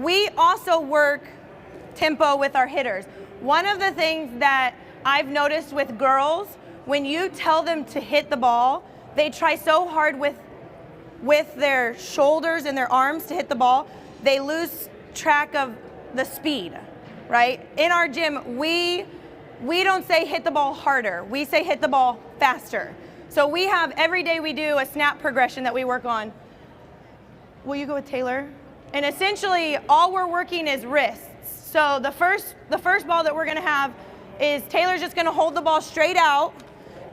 we also work tempo with our hitters. One of the things that I've noticed with girls, when you tell them to hit the ball, they try so hard with their shoulders and their arms to hit the ball, they lose track of the speed, right? In our gym, we don't say hit the ball harder, we say hit the ball faster. So we have, every day we do a snap progression that we work on. Will you go with Taylor? And essentially, all we're working is wrists. So the first ball that we're gonna have is Taylor's just gonna hold the ball straight out,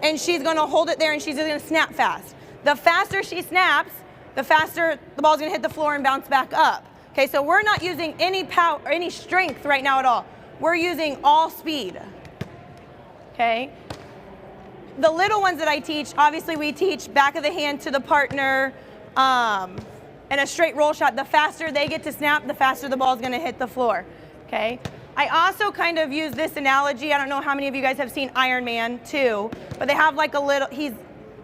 and she's gonna hold it there, and she's just gonna snap fast. The faster she snaps, the faster the ball's gonna hit the floor and bounce back up. Okay, so we're not using any power or any strength right now at all. We're using all speed, okay? The little ones that I teach, obviously we teach back of the hand to the partner, and a straight roll shot. The faster they get to snap, the faster the ball's gonna hit the floor, okay? I also kind of use this analogy. I don't know how many of you guys have seen Iron Man 2, but they have like a little, he's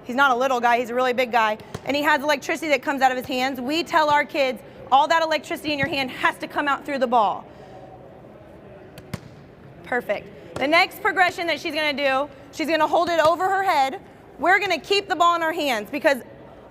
not a little guy, he's a really big guy, and he has electricity that comes out of his hands. We tell our kids, all that electricity in your hand has to come out through the ball. Perfect. The next progression that she's gonna do, she's gonna hold it over her head. We're gonna keep the ball in our hands, because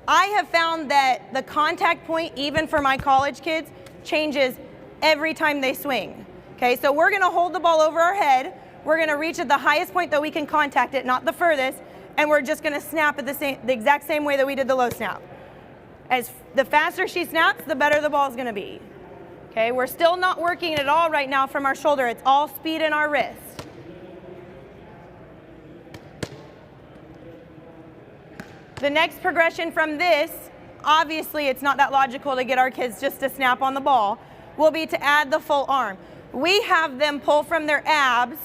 I have found that the contact point, even for my college kids, changes every time they swing. Okay, so we're gonna hold the ball over our head. We're gonna reach at the highest point that we can contact it, not the furthest, and we're just gonna snap at the exact same way that we did the low snap. As the faster she snaps, the better the ball's gonna be. Okay, we're still not working at all right now from our shoulder. It's all speed in our wrist. The next progression from this, obviously it's not that logical to get our kids just to snap on the ball, will be to add the full arm. We have them pull from their abs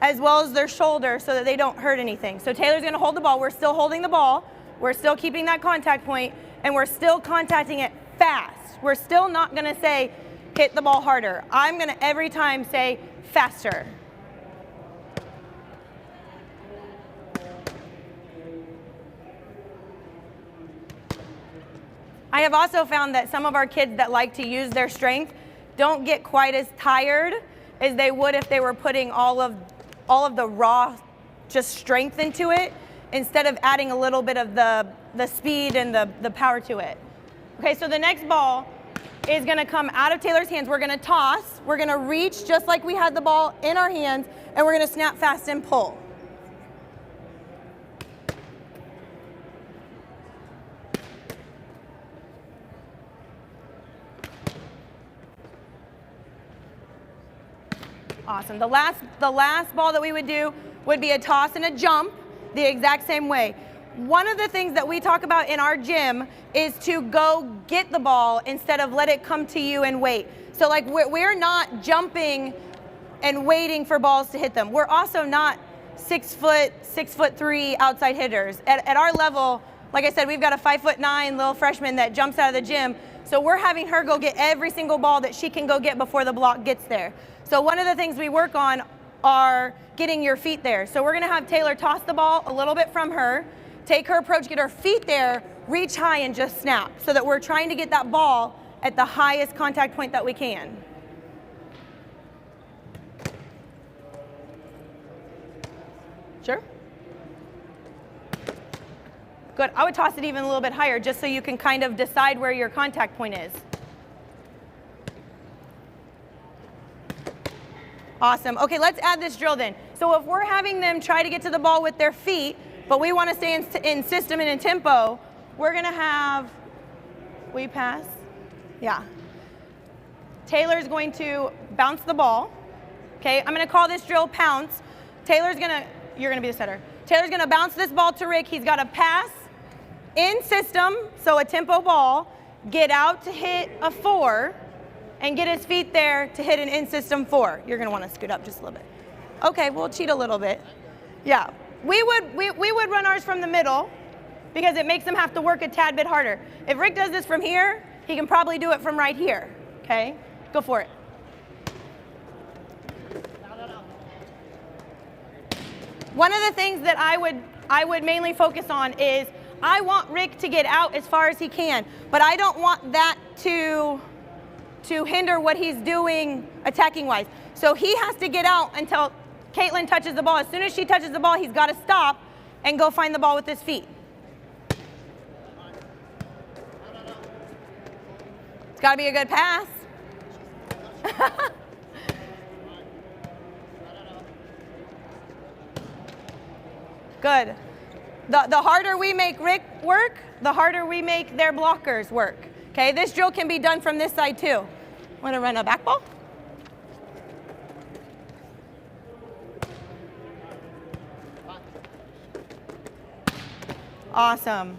as well as their shoulder so that they don't hurt anything. So Taylor's gonna hold the ball. We're still holding the ball. We're still keeping that contact point, and we're still contacting it fast. We're still not gonna say, hit the ball harder. I'm gonna every time say, faster. I have also found that some of our kids that like to use their strength don't get quite as tired as they would if they were putting all of the raw just strength into it, instead of adding a little bit of the speed and the power to it. Okay, so the next ball is gonna come out of Taylor's hands. We're gonna toss, we're gonna reach just like we had the ball in our hands, and we're gonna snap fast and pull. Awesome. The last ball that we would do would be a toss and a jump the exact same way. One of the things that we talk about in our gym is to go get the ball instead of let it come to you and wait. So like we're not jumping and waiting for balls to hit them. We're also not 6'3" outside hitters. At our level, like I said, we've got a 5'9" little freshman that jumps out of the gym. So we're having her go get every single ball that she can go get before the block gets there. So one of the things we work on are getting your feet there. So we're gonna have Taylor toss the ball a little bit from her, take her approach, get her feet there, reach high and just snap, so that we're trying to get that ball at the highest contact point that we can. Sure? Good, I would toss it even a little bit higher just so you can kind of decide where your contact point is. Awesome. Okay, let's add this drill then. So if we're having them try to get to the ball with their feet, but we want to stay in system and in tempo, we're going to have, will you pass? Yeah. Taylor's going to bounce the ball. Okay, I'm going to call this drill pounce. Taylor's going to, you're going to be the setter. Taylor's going to bounce this ball to Rick. He's got to pass in system, so a tempo ball, get out to hit a 4, and get his feet there to hit an in-system 4. You're gonna wanna scoot up just a little bit. Okay, we'll cheat a little bit. Yeah, we would run ours from the middle because it makes them have to work a tad bit harder. If Rick does this from here, he can probably do it from right here, okay? Go for it. One of the things that I would mainly focus on is I want Rick to get out as far as he can, but I don't want that to to hinder what he's doing attacking-wise. So he has to get out until Caitlin touches the ball. As soon as she touches the ball, he's got to stop and go find the ball with his feet. It's got to be a good pass. Good. The harder we make Rick work, the harder we make their blockers work. Okay, this drill can be done from this side too. Want to run a back ball? Awesome.